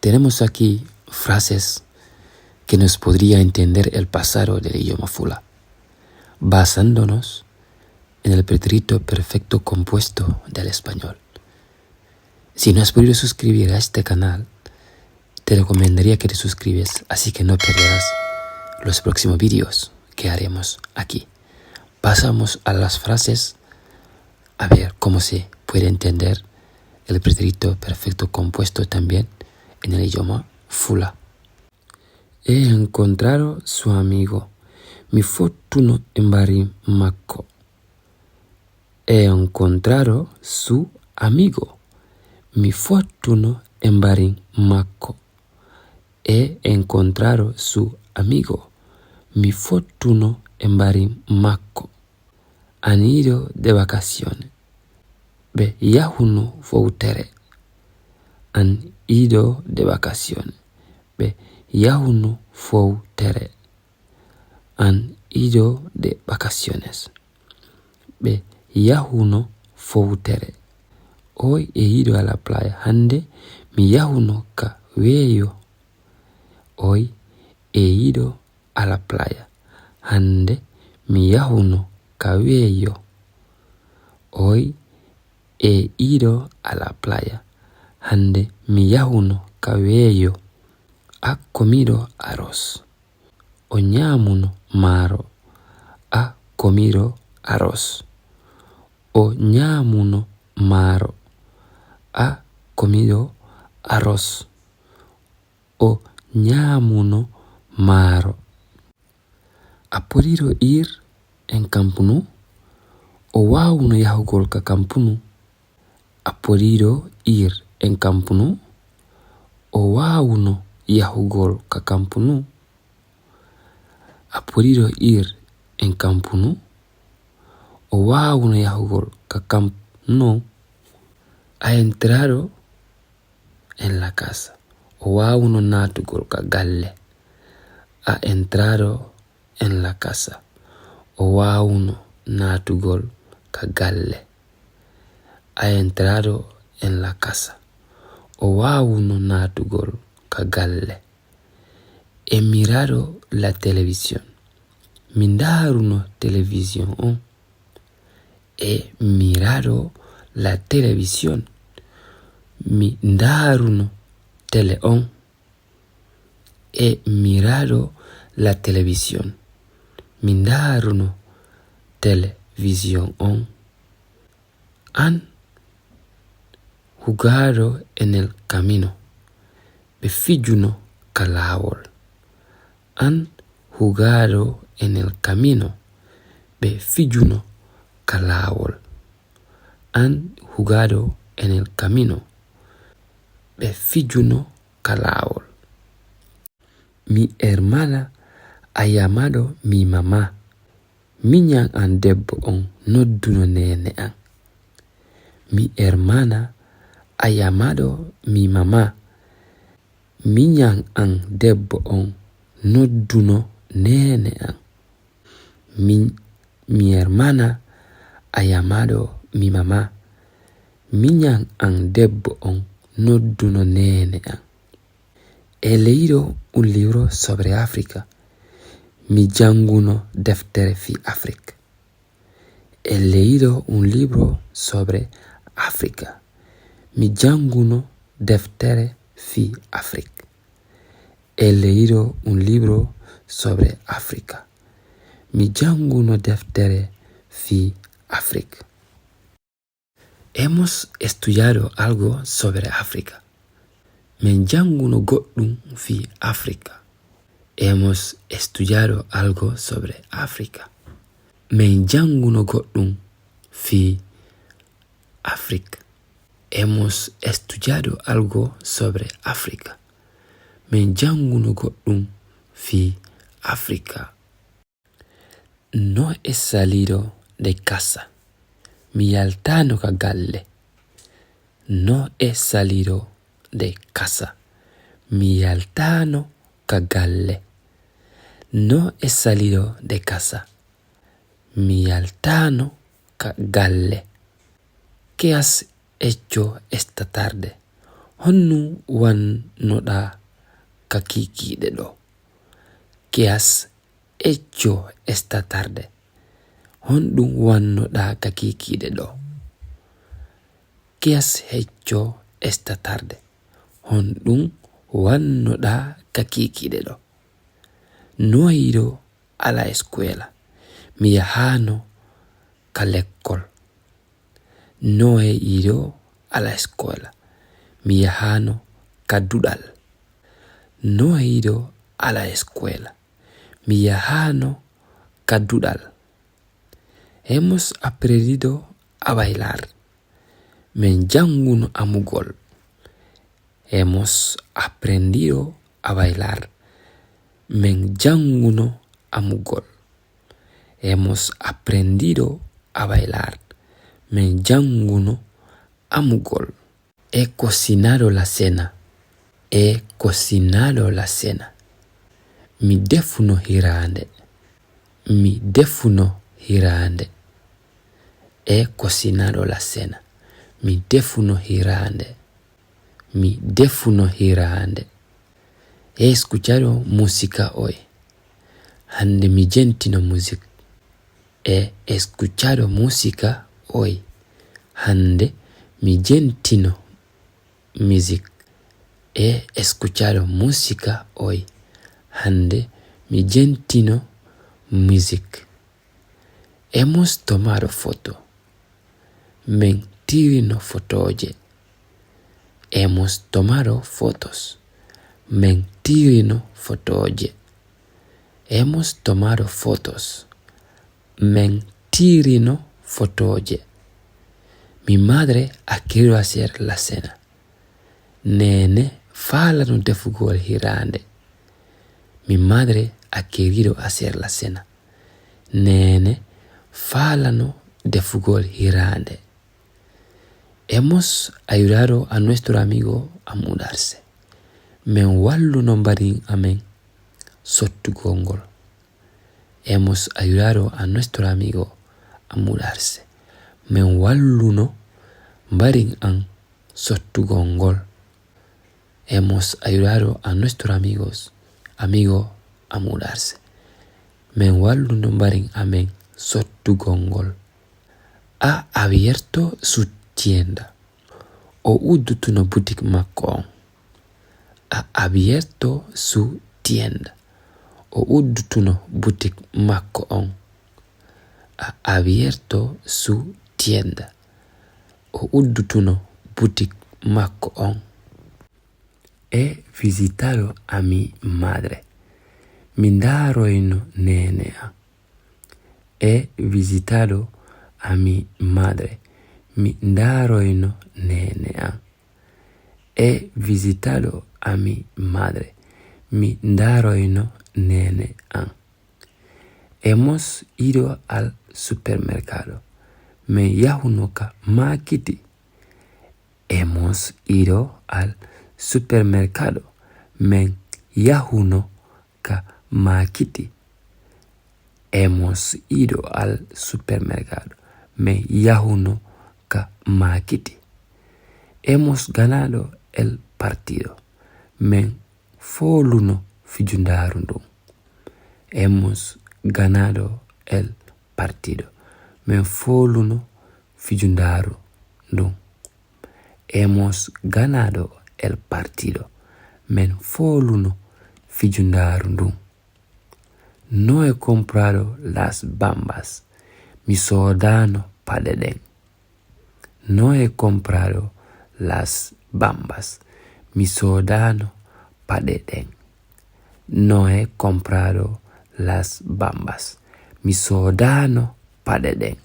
tenemos aquí frases que nos podría entender el pasado del idioma Fula, basándonos en el pretérito perfecto compuesto del español. Si no has podido suscribir a este canal, te recomendaría que te suscribes, así que no perderás los próximos vídeos que haremos aquí. Pasamos a las frases a ver cómo se puede entender el pretérito perfecto compuesto también en el idioma Fula. He encontrado su amigo. Mi fortuna en Bari Mako. He encontrado su amigo. Mi fortuna en Bari Mako. He encontrado su amigo. Mi fortuna en Bari Mako. Han ido de vacaciones. Be yahuno foutere. Han ido de vacaciones. Be yahuno foutere. Han ido de vacaciones. Be yahuno foutere. Hoy he ido a la playa. Hande mi yahuno ka weyo. Hoy he ido a la playa. Hande mi yahuno ka weyo. Hoy he ido a la playa. Hande mi yahuno ka weyo. Ha comido arroz. O ñamuno maro. Ha comido arroz. O ñamuno maro. Ha comido arroz. O ñamuno maro. ¿Ha podido ir en Kampunu? O wawuno yahugol ka Kampunu? ¿Ha podido ir en Kampunu? O wawuno yahugol ka Kampunu? ¿Ha podido ir en Kampunu? O wawuno yahugol ka Kampunu? Ha entrado en la casa. O wawuno natugol ka galle. Ha entrado en la casa. O wawuno natugol ka galle. Ha entrado en la casa. O wawuno natugol ka galle. He mirado la televisión. Mindaruno televisión on. He mirado la televisión. Mindaruno tele on. He mirado la televisión. Mindaruno televisión on. Han jugado en el camino. Befijuno kalawol. Han jugado en el camino. Befijuno kalawol. Han jugado en el camino. Befijuno kalawol. Mi hermana ha llamado mi mamá. Miñan an debbo on nodduno nene an. Mi hermana ha llamado mi mamá. Miñan an debbo on nodduno nene an. Mi hermana ha llamado mi mamá. Miñan an debbo on nodduno nene an. He leído un libro sobre África. Mi janguno deftere fi África. He leído un libro sobre África. Mi janguno deftere fi África. He leído un libro sobre África. Mi janguno deftere fi África. Hemos estudiado algo sobre África. Men janguno goddum fi África. Hemos estudiado algo sobre África. Men janguno goddum fi África. Hemos estudiado algo sobre África. Men janguno goddum fi África. No he salido de casa. Mi altano ka galle. No he salido de casa. Mi altano ka galle. No he salido de casa. Mi altano ka galle. ¿Qué has hecho esta tarde? honnu wannoɗa ka kikiɗe ɗo. Keyas ecco esta tarde. Honɗum wannoɗa ka kikiɗe ɗo. Keyas hecco esta tarde. Honɗum wannoɗa ka kikiɗe ɗo. Noyiɗo ala escuela. Mi yahano ka lekkol. Noyiɗo ala escuela. Mi yahano ka duɗal. Noyiɗo ala escuela. Mi yahano ka duɗal. Hemos aprendido a bailar. Min janguno amugol. Hemos aprendido a bailar. Min janguno amugol. Hemos aprendido a bailar. Min janguno amugol. He cocinado la cena. He cocinado la cena. Mi defuno hirande. Mi defuno hirande. He cocinado la cena. Mi defuno hirande. Mi defuno hirande. He escuchado música hoy. Hande mi jentino music. He escuchado música hoy. Hande mi jentino music. He escuchado música hoy. Hande mi jentino music. Hemos tomado foto. Men tirino fotoje. Hemos tomado fotos. Men tirino fotoje. Hemos tomado fotos. Men tirino fotoje. Mi madre ha querido hacer la cena. Nene falano defugol hirande. Mi madre ha querido hacer la cena. Nene falano defugol hirande. Hemos ayudado a nuestro amigo a mudarse. Men wallu no mbaɗin amen sottugol. Hemos ayudado a nuestro amigo a mudarse. Men wallu no mbaɗin an sottugol. Hemos ayudado a nuestro amigo a mudarse. Men wallu no mbaɗin amen sottugol. Ha abierto su tienda. O uddutuno boutique makko on. Ha abierto su tienda. O uddutuno boutique makko on. Ha abierto su tienda. O uddutuno boutique makko on. He visitado a mi madre. Mi ndaroyno nene am. He visitado a mi madre. Mi ndaroyno nene am. He visitado a mi madre. Mi ndaroyno nene am. Hemos ido al supermercado. Me yahuno ka makiti. Hemos ido al supermercado. Men yahuno ka makiti. Hemos ido al supermercado. Men yahuno ka makiti. Hemos ganado el partido. Men foluno fijundaru ndum. Hemos ganado el partido. Men foluno fijundaru ndum. Hemos ganado el partido. Men foluno fijundaru ndum. No he comprado las bambas. Mi sodano padeden. No he comprado las bambas. Mi sodano padeden. No he comprado las bambas. Mi sodano padeden.